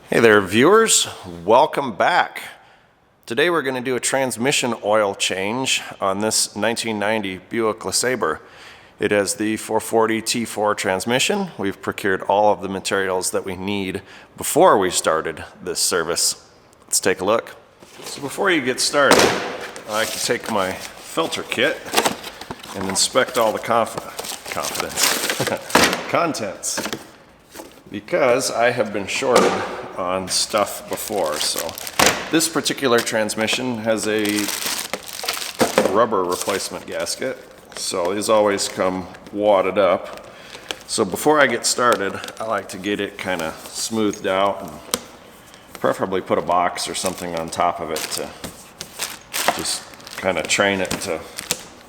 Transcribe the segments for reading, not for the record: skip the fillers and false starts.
Hey there, viewers. Welcome back. Today we're going to do a transmission oil change on this 1990 Buick LeSabre. It has the 440 T4 transmission. We've procured all of the materials that we need before we started this service. Let's take a look. So before you get started, I like to take my filter kit and inspect all the contents because I have been shorted on stuff before. So this particular transmission has a rubber replacement gasket, so these always come wadded up. So before I get started, I like to get it kind of smoothed out and preferably put a box or something on top of it to just kind of train it to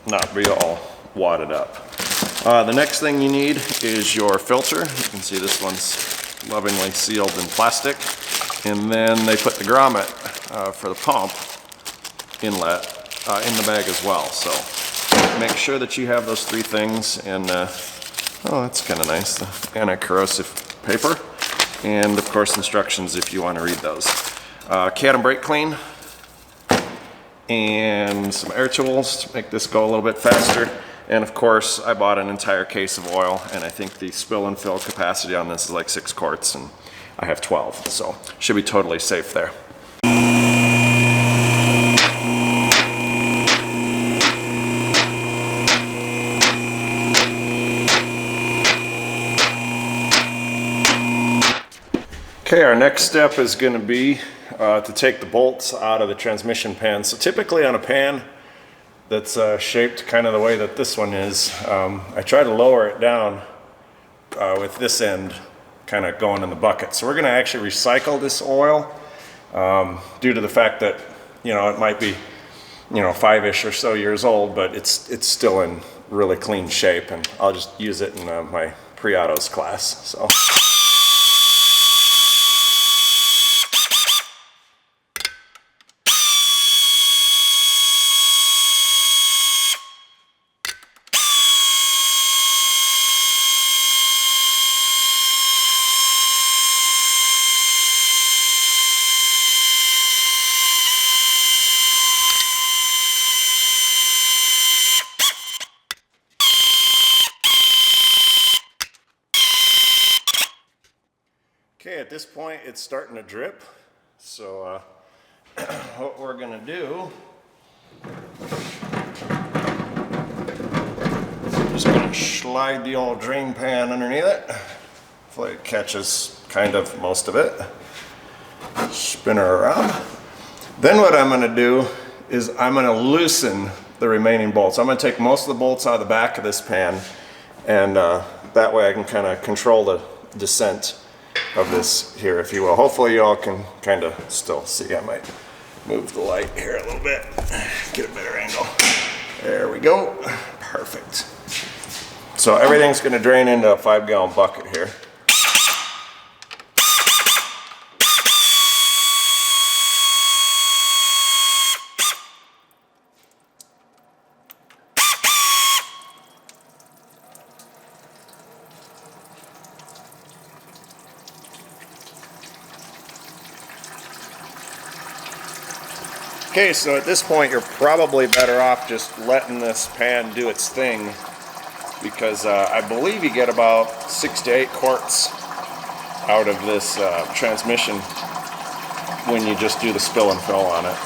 not be all wadded up. The next thing you need is your filter. You can see this one's lovingly sealed in plastic. And then they put the grommet for the pump inlet in the bag as well. So make sure that you have those three things. And oh, that's kind of nice, the anti-corrosive paper. And of course instructions if you want to read those. Cat and brake clean. And some air tools to make this go a little bit faster. And of course, I bought an entire case of oil, and I think the spill and fill capacity on this is like 6 quarts, and I have 12, so should be totally safe there. Okay, our next step is going to be to take the bolts out of the transmission pan. So typically on a pan that's shaped kind of the way that this one is, I try to lower it down with this end kind of going in the bucket. So we're going to actually recycle this oil due to the fact that, you know, it might be, you know, 5-ish or so years old, but it's still in really clean shape, and I'll just use it in my pre-autos class. So. Okay, at this point it's starting to drip, so what we're going to do is I'm just going to slide the old drain pan underneath it. Hopefully it catches kind of most of it. Spin her around. Then what I'm going to do is I'm going to loosen the remaining bolts. I'm going to take most of the bolts out of the back of this pan, and that way I can kind of control the descent of this here, if you will. Hopefully you all can kind of still see. I might move the light here a little bit, get a better angle. There we go. Perfect. So everything's going to drain into a 5-gallon bucket here. Okay, so at this point you're probably better off just letting this pan do its thing, because I believe you get about 6 to 8 quarts out of this transmission when you just do the spill and fill on it.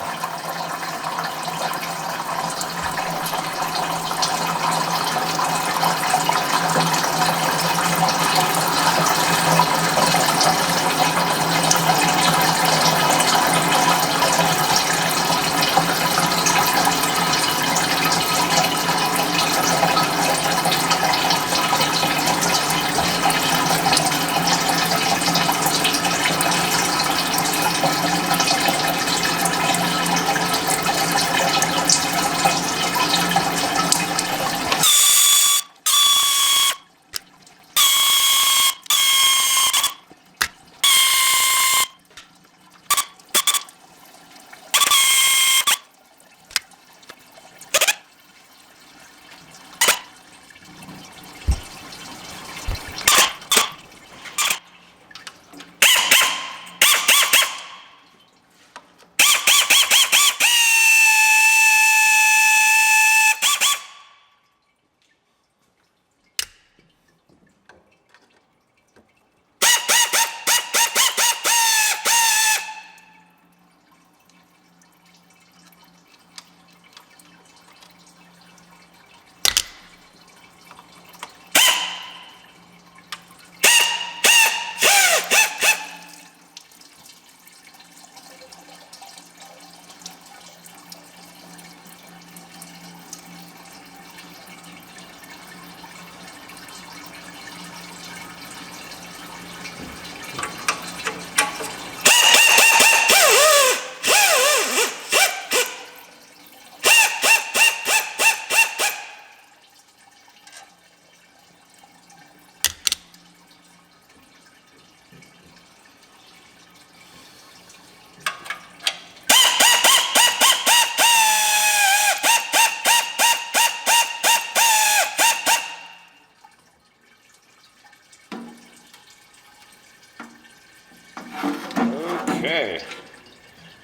Okay,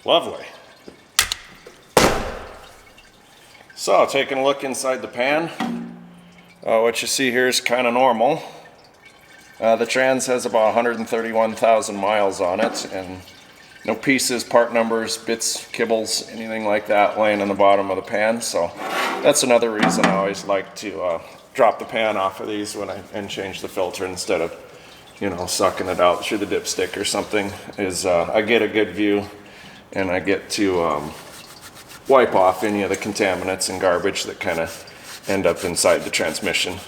lovely. So taking a look inside the pan, what you see here is kind of normal. The trans has about 131,000 miles on it, and no pieces, part numbers, bits, kibbles, anything like that laying in the bottom of the pan. So that's another reason I always like to drop the pan off of these and change the filter instead of, you know, sucking it out through the dipstick or something. Is I get a good view, and I get to wipe off any of the contaminants and garbage that kind of end up inside the transmission.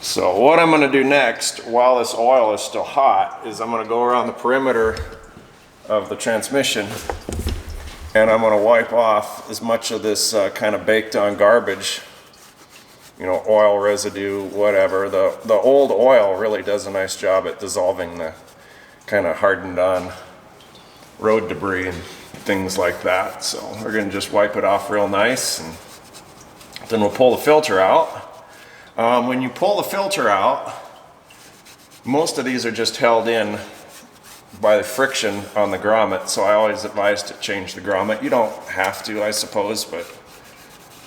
So what I'm going to do next, while this oil is still hot, is I'm going to go around the perimeter of the transmission, and I'm going to wipe off as much of this kind of baked on garbage, you know, oil residue, whatever. The old oil really does a nice job at dissolving the kind of hardened on road debris and things like that. So we're going to just wipe it off real nice, and then we'll pull the filter out. When you pull the filter out, most of these are just held in by the friction on the grommet, so I always advise to change the grommet. You don't have to, I suppose, but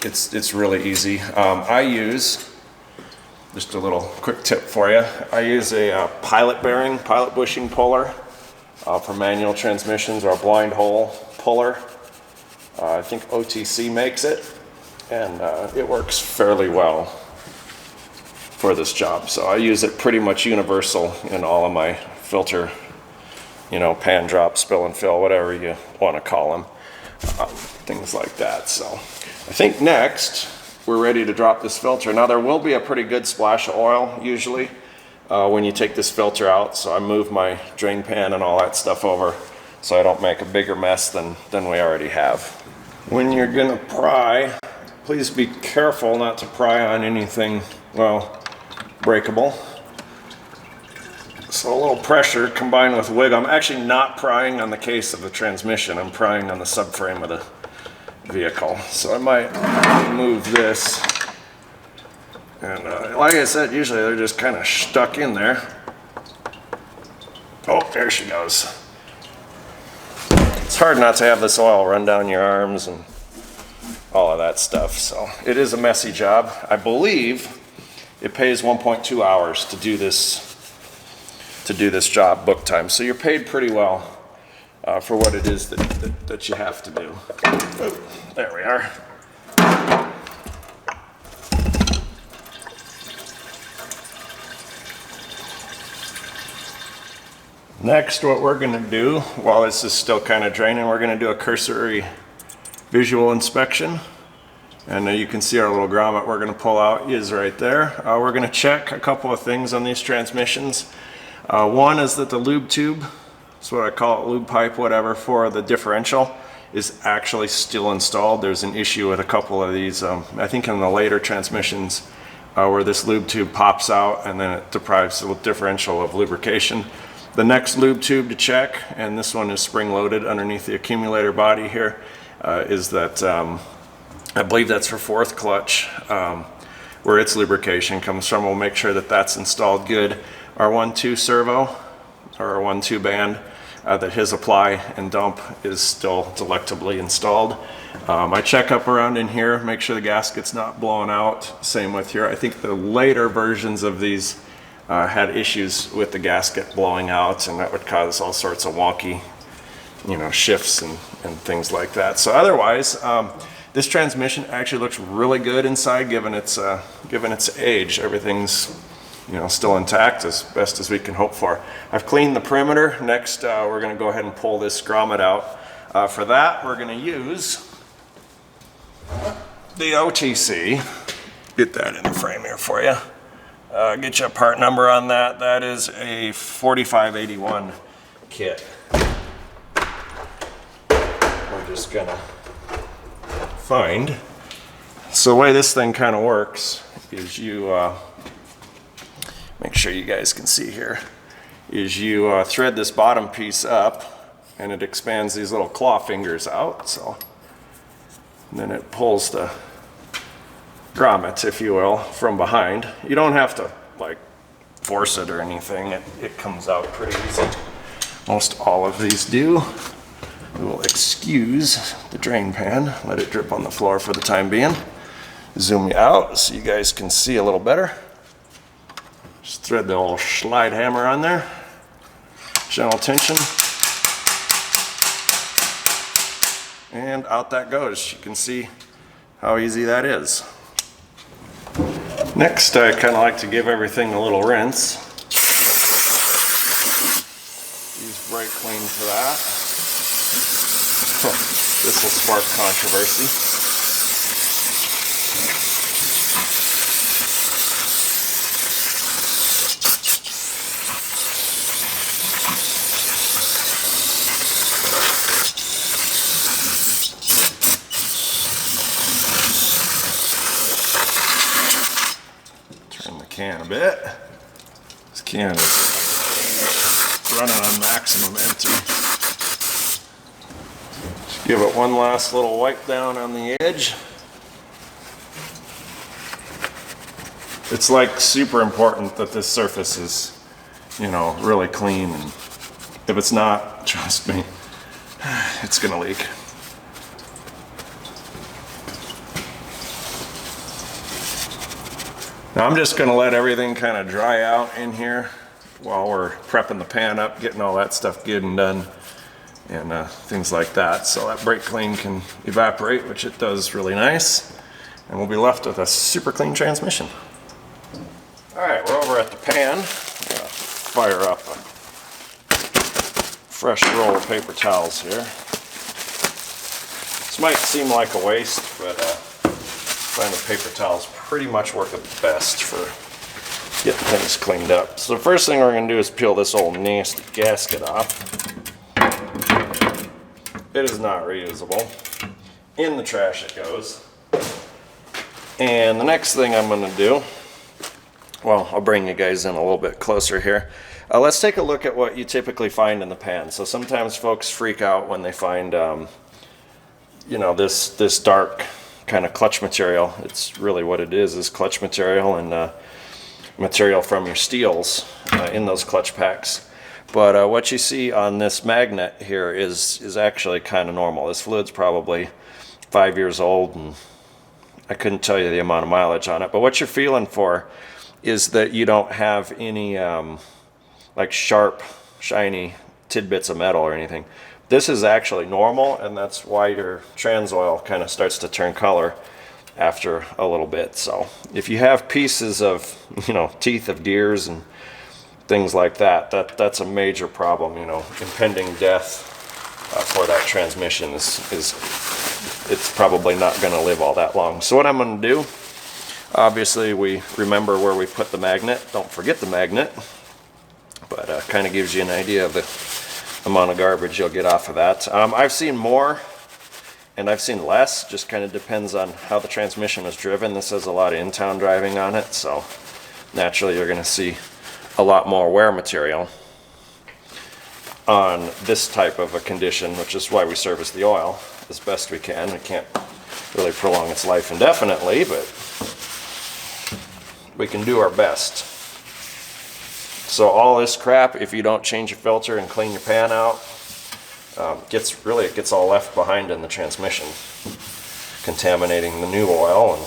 it's really easy. I use, just a little quick tip for you, I use a pilot bearing, pilot bushing puller for manual transmissions, or a blind hole puller. I think OTC makes it, and it works fairly well for this job. So I use it pretty much universal in all of my filter, you know, pan drop, spill and fill, whatever you want to call them, things like that. So I think next we're ready to drop this filter. Now there will be a pretty good splash of oil usually when you take this filter out, so I move my drain pan and all that stuff over so I don't make a bigger mess than we already have. When you're gonna pry, please be careful not to pry on anything, well, breakable. So a little pressure combined with wiggle. I'm actually not prying on the case of the transmission, I'm prying on the subframe of the vehicle. So I might move this, and like I said, usually they're just kind of stuck in there. Oh, there she goes. It's hard not to have this oil run down your arms and all of that stuff, so it is a messy job. I believe it pays 1.2 hours to do this job book time, so you're paid pretty well for what it is that you have to do. Oh, there we are. Next, what we're going to do while this is still kind of draining, we're going to do a cursory visual inspection. And you can see our little grommet we're going to pull out is right there. We're going to check a couple of things on these transmissions. One is that the lube tube, that's what I call it, lube pipe, whatever, for the differential is actually still installed. There's an issue with a couple of these, I think in the later transmissions, where this lube tube pops out and then it deprives the differential of lubrication. The next lube tube to check, and this one is spring loaded underneath the accumulator body here, is that I believe that's for fourth clutch, where its lubrication comes from. We'll make sure that that's installed good. Our 1-2 servo, or our 1-2 band, that his apply and dump is still delectably installed. I check up around in here, make sure the gasket's not blown out. Same with here. I think the later versions of these had issues with the gasket blowing out, and that would cause all sorts of wonky, you know, shifts and things like that. So otherwise, this transmission actually looks really good inside, given its age. Everything's, you know, still intact as best as we can hope for. I've cleaned the perimeter. Next, we're going to go ahead and pull this grommet out. For that, we're going to use the OTC. Get that in the frame here for you. Get you a part number on that. That is a 4581 kit. We're just gonna find. So the way this thing kind of works is you make sure you guys can see here, is you thread this bottom piece up and it expands these little claw fingers out, so and then it pulls the grommet, if you will, from behind. You don't have to like force it or anything, it comes out pretty easy. most all of these do. We will excuse the drain pan, let it drip on the floor for the time being. Zoom you out so you guys can see a little better. Just thread the old slide hammer on there. Gentle tension. And out that goes. You can see how easy that is. Next, I kind of like to give everything a little rinse. Use brake clean for that. This will spark controversy. Can a bit. This can is running on maximum empty. Just give it one last little wipe down on the edge. It's like super important that this surface is, you know, really clean, and if it's not, trust me, it's gonna leak. Now I'm just going to let everything kind of dry out in here while we're prepping the pan up, getting all that stuff good and done, and things like that. So that brake clean can evaporate, which it does really nice, and we'll be left with a super clean transmission. Alright, we're over at the pan. Fire up a fresh roll of paper towels here. This might seem like a waste, but I find the paper towels pretty much work the best for getting things cleaned up. So the first thing we're going to do is peel this old nasty gasket off. It is not reusable. In the trash it goes. And the next thing I'm going to do, well, I'll bring you guys in a little bit closer here. Let's take a look at what you typically find in the pan. So sometimes folks freak out when they find, you know, this dark kind of clutch material. It's really what it is clutch material and material from your steels in those clutch packs. But what you see on this magnet here is actually kind of normal. This fluid's probably 5 years old, and I couldn't tell you the amount of mileage on it. But what you're feeling for is that you don't have any like sharp, shiny tidbits of metal or anything. This is actually normal, and that's why your trans oil kind of starts to turn color after a little bit. So if you have pieces of, you know, teeth of deers and things like that, that's a major problem. You know, impending death for that transmission is it's probably not going to live all that long. So what I'm going to do, obviously we remember where we put the magnet. Don't forget the magnet, but kind of gives you an idea of the amount of garbage you'll get off of that. I've seen more and I've seen less, just kind of depends on how the transmission was driven. This has a lot of in-town driving on it, so naturally you're going to see a lot more wear material on this type of a condition, which is why we service the oil as best we can. We can't really prolong its life indefinitely, but we can do our best. So all this crap, if you don't change your filter and clean your pan out, it gets all left behind in the transmission, contaminating the new oil. And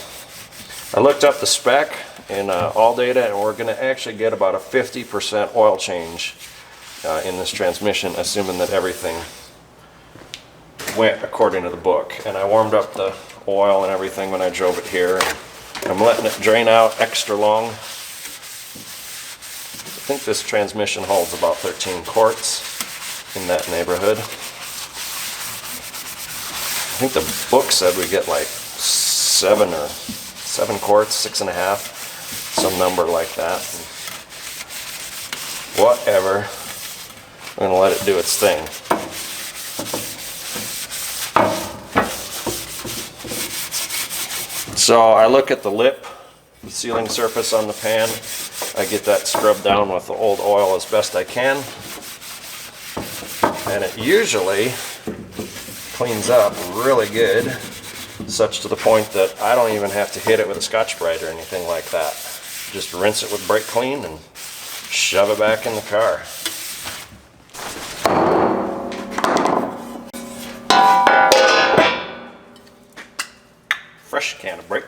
I looked up the spec in ALLDATA, and we're going to actually get about a 50% oil change in this transmission, assuming that everything went according to the book. And I warmed up the oil and everything when I drove it here, and I'm letting it drain out extra long. I think this transmission holds about 13 quarts, in that neighborhood. I think the book said we get like 7 quarts, 6.5, some number like that. Whatever, I'm gonna let it do its thing. So I look at the lip, the sealing surface on the pan. I get that scrubbed down with the old oil as best I can, and it usually cleans up really good, such to the point that I don't even have to hit it with a Scotch-Brite or anything like that. Just rinse it with brake clean and shove it back in the car.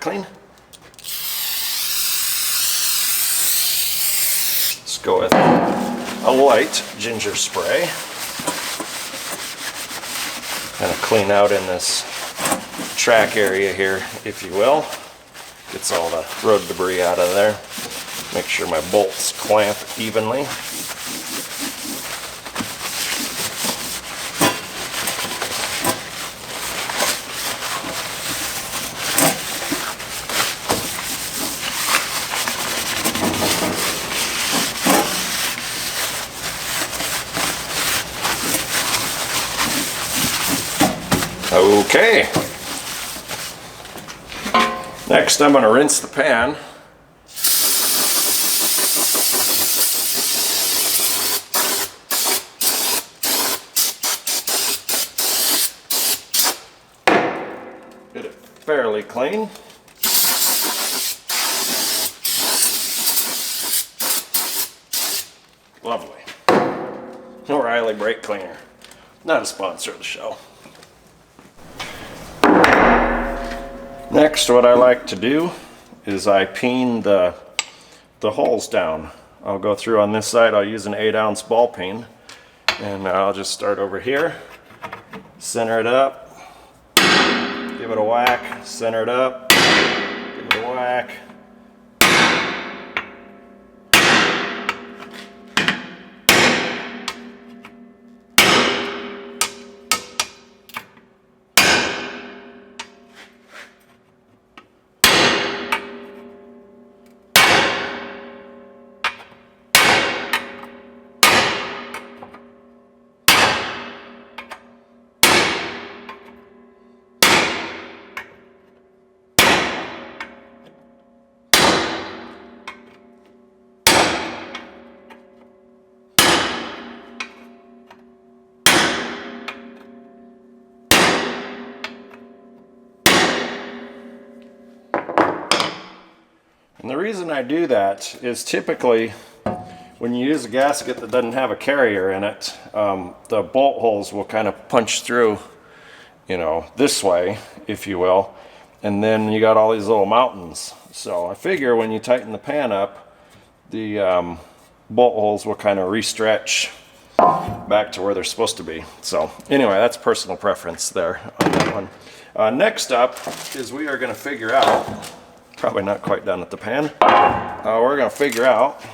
clean. Let's go with a light ginger spray. Kind of clean out in this track area here, if you will. Gets all the road debris out of there. Make sure my bolts clamp evenly. Okay. Next, I'm going to rinse the pan. Get it fairly clean. Lovely. O'Reilly brake cleaner. Not a sponsor of the show. Next, what I like to do is I peen the holes down. I'll go through on this side, I'll use an 8-ounce ball peen, and I'll just start over here, center it up, give it a whack, center it up, give it a whack. And the reason I do that is typically when you use a gasket that doesn't have a carrier in it, the bolt holes will kind of punch through, you know, this way, if you will, and then you got all these little mountains. So I figure when you tighten the pan up, the bolt holes will kind of re-stretch back to where they're supposed to be. So anyway, that's personal preference there on that one. Next up is we are going to figure out, probably not quite done at the pan, we're going to figure out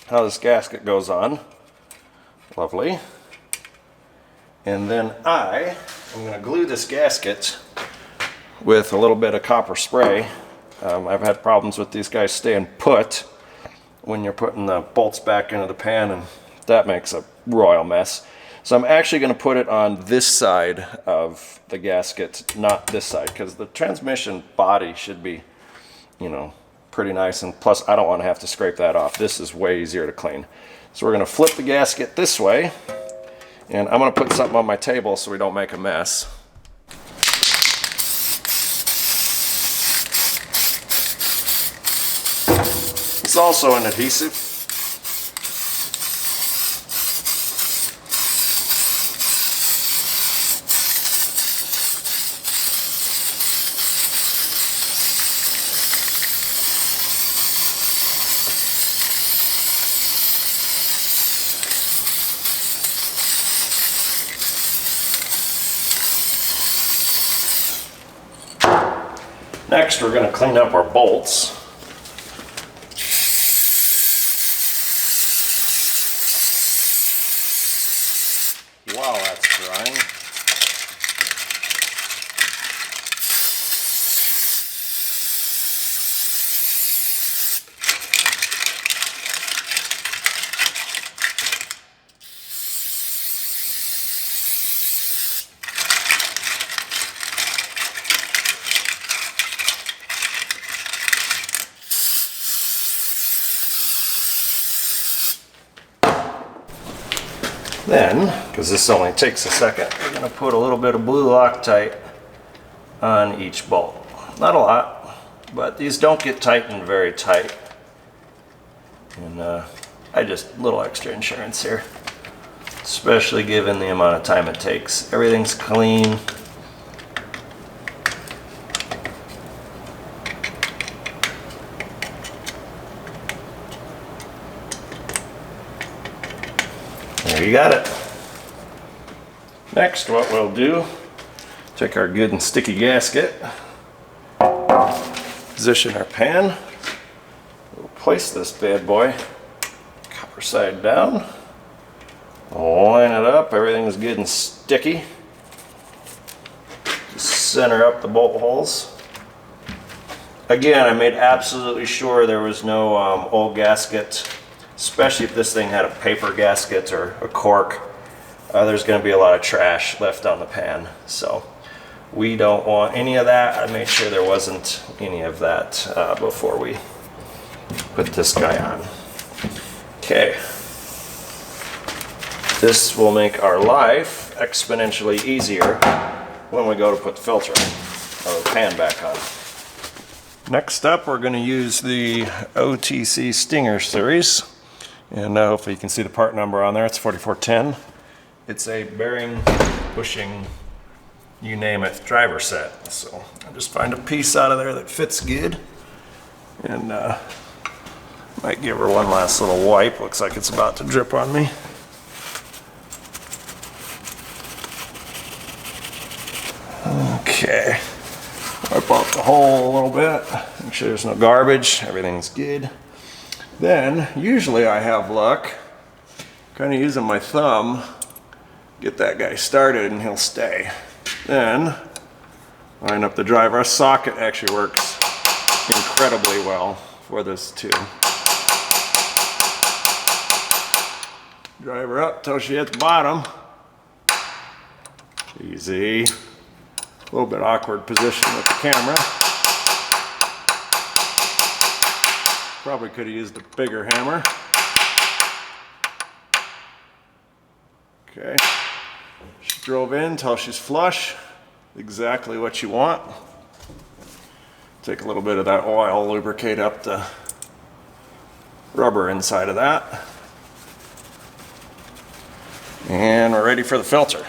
how this gasket goes on. Lovely. And then I'm going to glue this gasket with a little bit of copper spray. I've had problems with these guys staying put when you're putting the bolts back into the pan, and that makes a royal mess. So I'm actually going to put it on this side of the gasket, not this side, because the transmission body should be, you know, pretty nice, and plus I don't want to have to scrape that off. This is way easier to clean. So we're going to flip the gasket this way, and I'm going to put something on my table so we don't make a mess. It's also an adhesive. Next, we're going to clean up our bolts. While that's drying, then, because this only takes a second, we're going to put a little bit of blue Loctite on each bolt. Not a lot, but these don't get tightened very tight. And I just, a little extra insurance here, especially given the amount of time it takes. Everything's clean. You got it. Next, what we'll do, take our good and sticky gasket, position our pan, we'll place this bad boy copper side down, line it up, everything's good and sticky. Just center up the bolt holes. Again, I made absolutely sure there was no old gasket, especially if this thing had a paper gasket or a cork. There's going to be a lot of trash left on the pan, so we don't want any of that. I made sure there wasn't any of that before we put this guy on. Okay, this will make our life exponentially easier when we go to put the filter or the pan back on. Next up, we're going to use the OTC Stinger series, and hopefully you can see the part number on there. It's 4410. It's a bearing, bushing, you name it, driver set. So I'll just find a piece out of there that fits good, and might give her one last little wipe. Looks like it's about to drip on me. Okay, wipe off the hole a little bit, make sure there's no garbage, everything's good. Then, usually I have luck, kind of using my thumb, get that guy started and he'll stay. Then, line up the driver. Our socket actually works incredibly well for this too. Driver up till she hits the bottom. Easy. A little bit awkward position with the camera. Probably could have used a bigger hammer. Okay. She drove in till she's flush. Exactly what you want. Take a little bit of that oil, lubricate up the rubber inside of that. And we're ready for the filter.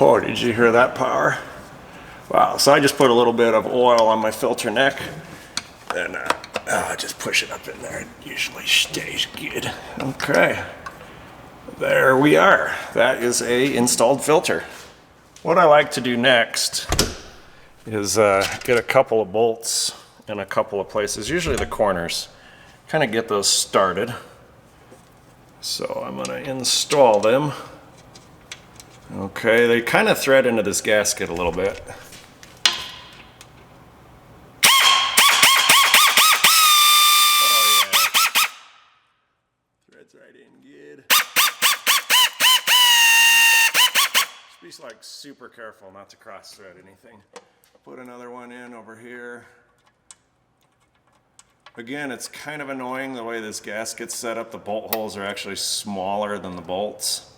Oh, did you hear that power? Wow, so I just put a little bit of oil on my filter neck and just push it up in there. It usually stays good. Okay, there we are. That is a installed filter. What I like to do next is get a couple of bolts in a couple of places, usually the corners, kind of get those started. So I'm going to install them. Okay, they kind of thread into this gasket a little bit. Oh yeah. Threads right in good. Just be like super careful not to cross thread anything. Put another one in over here. Again, it's kind of annoying the way this gasket's set up. The bolt holes are actually smaller than the bolts.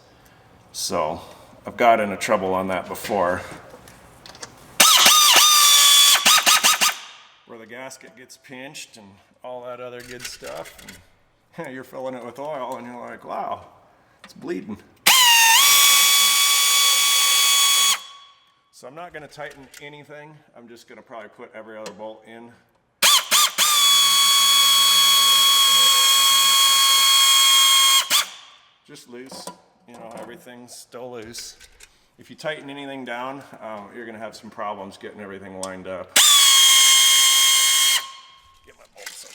So I've got into trouble on that before, where the gasket gets pinched and all that other good stuff, and you're filling it with oil and you're like, wow, it's bleeding. So I'm not going to tighten anything. I'm just going to probably put every other bolt in. Just loose. You know, everything's still loose. If you tighten anything down, you're going to have some problems getting everything lined up. Get my bolts over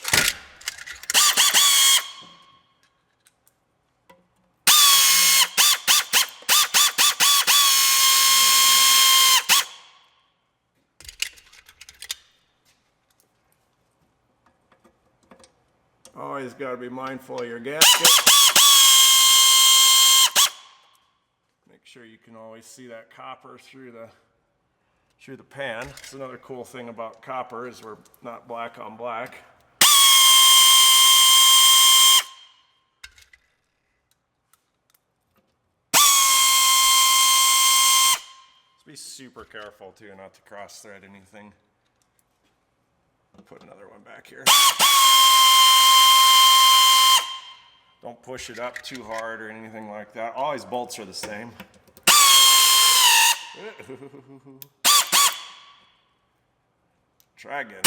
there. Always got to be mindful of your gasket. Make sure you can always see that copper through the pan. It's another cool thing about copper is we're not black on black. Just be super careful too not to cross thread anything. Put another one back here. Don't push it up too hard or anything like that. All these bolts are the same. Try again.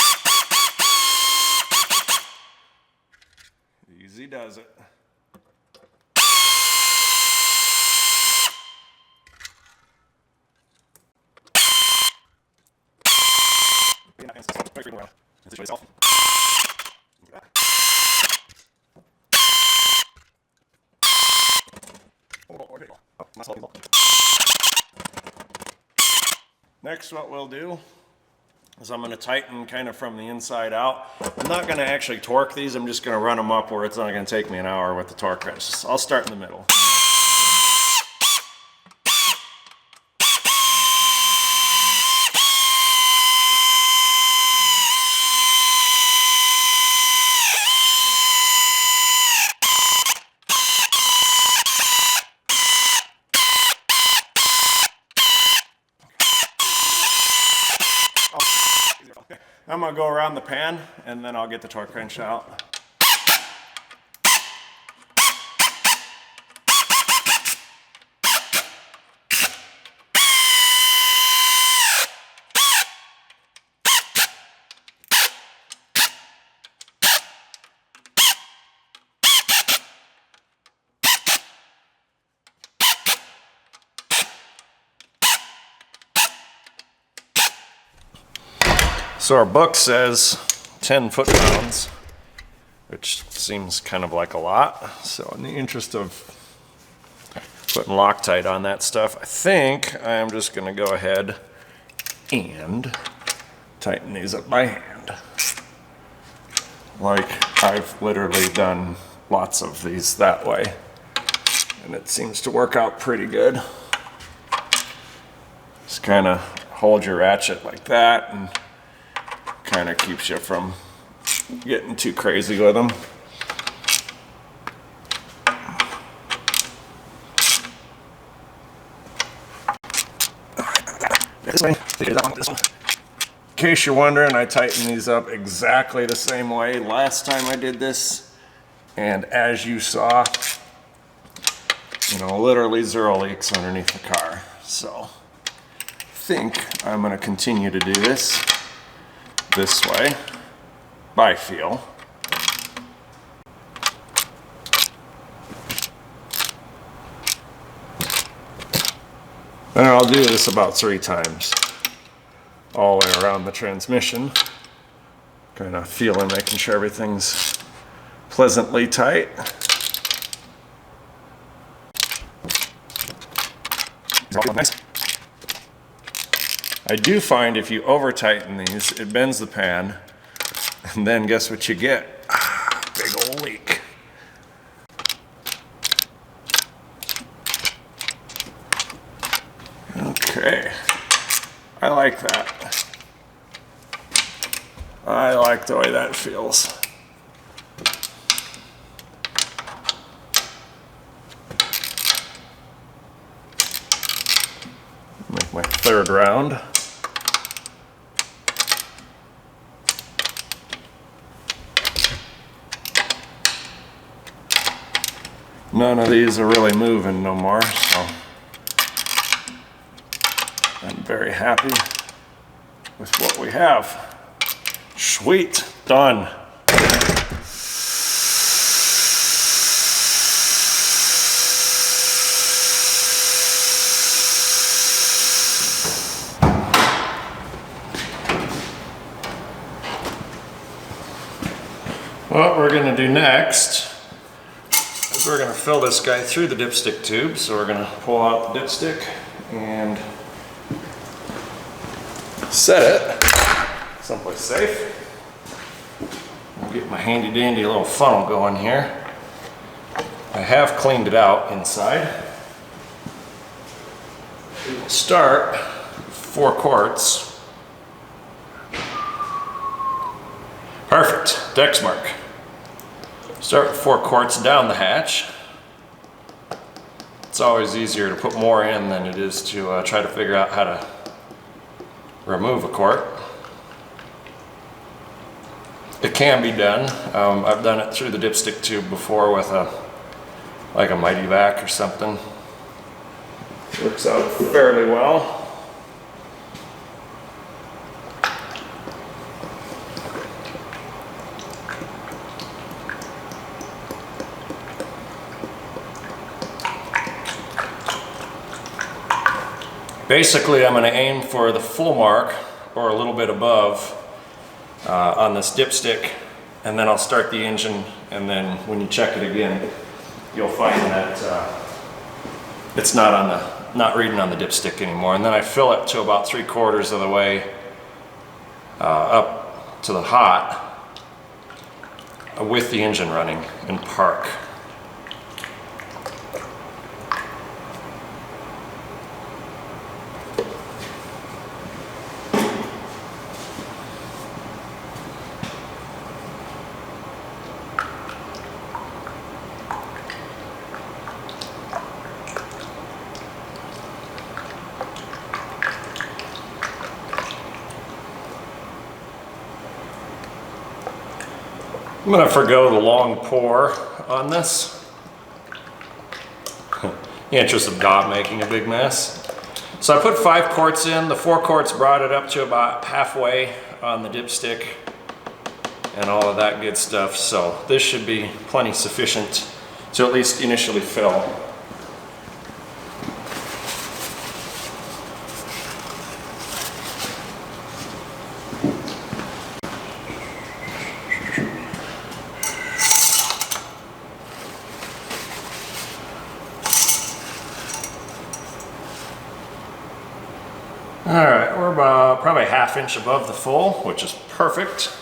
Easy does it. Next, what we'll do is I'm going to tighten kind of from the inside out. I'm not going to actually torque these. I'm just going to run them up where it's not going to take me an hour with the torque wrench. I'll start in the middle. I'm going to go around the pan and then I'll get the torque wrench out. So our book says 10 foot-pounds, which seems kind of like a lot. So in the interest of putting Loctite on that stuff, I think I'm just going to go ahead and tighten these up by hand. Like I've literally done lots of these that way, and it seems to work out pretty good. Just kind of hold your ratchet like that and kind of keeps you from getting too crazy with them. This way. This one. In case you're wondering, I tighten these up exactly the same way last time I did this, and as you saw, you know, literally 0 leaks underneath the car. So I think I'm going to continue to do this way by feel. And I'll do this about 3 times all the way around the transmission, kind of feeling, making sure everything's pleasantly tight. Nice. I do find if you over tighten these, it bends the pan, and then guess what you get? Big old leak. Okay, I like that. I like the way that feels. Make my 3rd round. None of these are really moving no more, so I'm very happy with what we have. Sweet, done. What we're going to do next is we're going to fill this guy through the dipstick tube. So we're going to pull out the dipstick and set it someplace safe. I'll get my handy dandy little funnel going here. I have cleaned it out inside. We'll start 4 quarts. Perfect, Dex mark. Start with 4 quarts down the hatch. It's always easier to put more in than it is to try to figure out how to remove a quart. It can be done. I've done it through the dipstick tube before with like a Mighty Vac or something. Works out fairly well. Basically, I'm going to aim for the full mark or a little bit above on this dipstick, and then I'll start the engine, and then when you check it again, you'll find that it's not reading on the dipstick anymore. And then I fill it to about 3/4 of the way up to the hot with the engine running and park. I'm going to forgo the long pour on this, in the interest of not making a big mess. So I put 5 quarts in. The 4 quarts brought it up to about halfway on the dipstick and all of that good stuff. So this should be plenty sufficient to at least initially fill. Alright, we're about probably 1/2 inch above the full, which is perfect.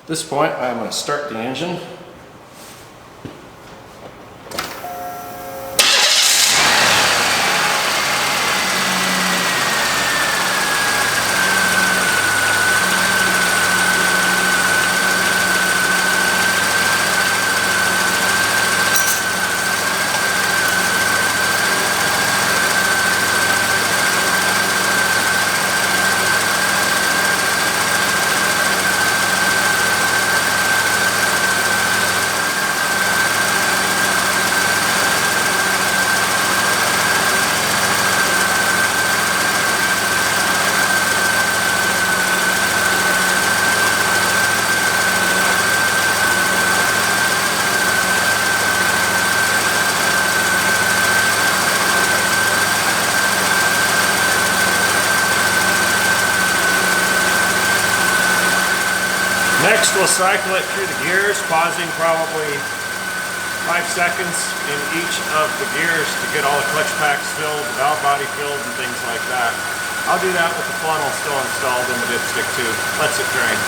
At this point, I'm going to start the engine. Next, we'll cycle it through the gears, pausing probably 5 seconds in each of the gears to get all the clutch packs filled, the valve body filled, and things like that. I'll do that with the funnel still installed in the dipstick too. Let's it drain.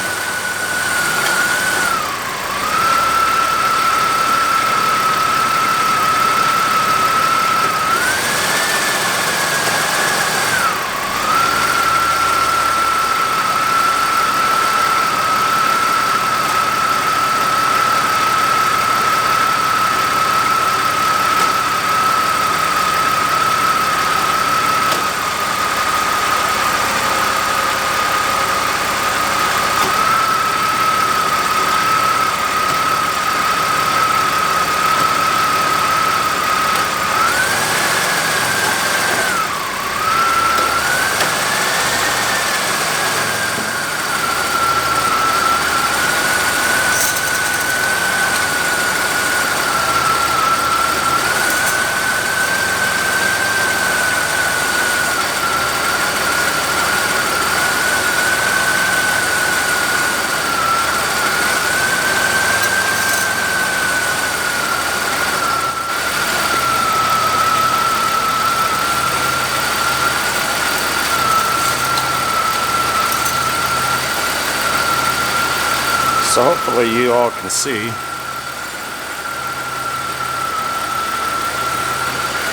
So hopefully you all can see.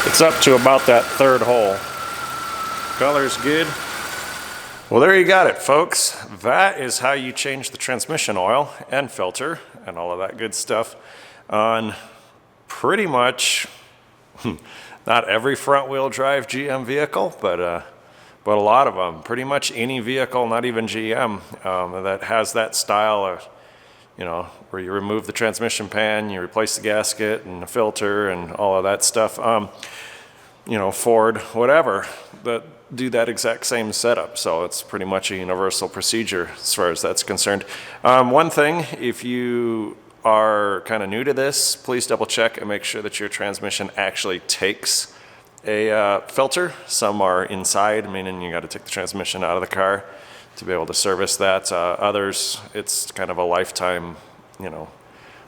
It's up to about that 3rd hole. Color's good. Well, there you got it, folks. That is how you change the transmission oil and filter and all of that good stuff on pretty much not every front-wheel drive GM vehicle, but a lot of them. Pretty much any vehicle, not even GM, that has that style of, you know, where you remove the transmission pan, you replace the gasket and the filter and all of that stuff. You know, Ford, whatever, that do that exact same setup. So it's pretty much a universal procedure as far as that's concerned. One thing, if you are kind of new to this, please double check and make sure that your transmission actually takes a filter. Some are inside, meaning you got to take the transmission out of the car to be able to service that. Others, it's kind of a lifetime, you know,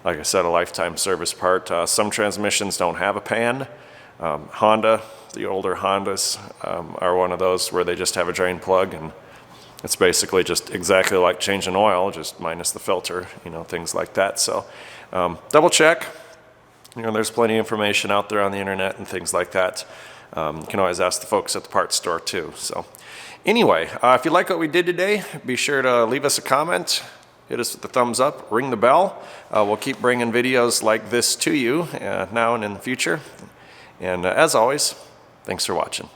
like I said, a lifetime service part. Some transmissions don't have a pan. Honda, the older Hondas are one of those where they just have a drain plug, and it's basically just exactly like changing oil, just minus the filter, you know, things like that. So double check. You know, there's plenty of information out there on the internet and things like that. You can always ask the folks at the parts store too. So anyway, if you like what we did today, be sure to leave us a comment, hit us with the thumbs up, ring the bell. We'll keep bringing videos like this to you now and in the future. And as always, thanks for watching.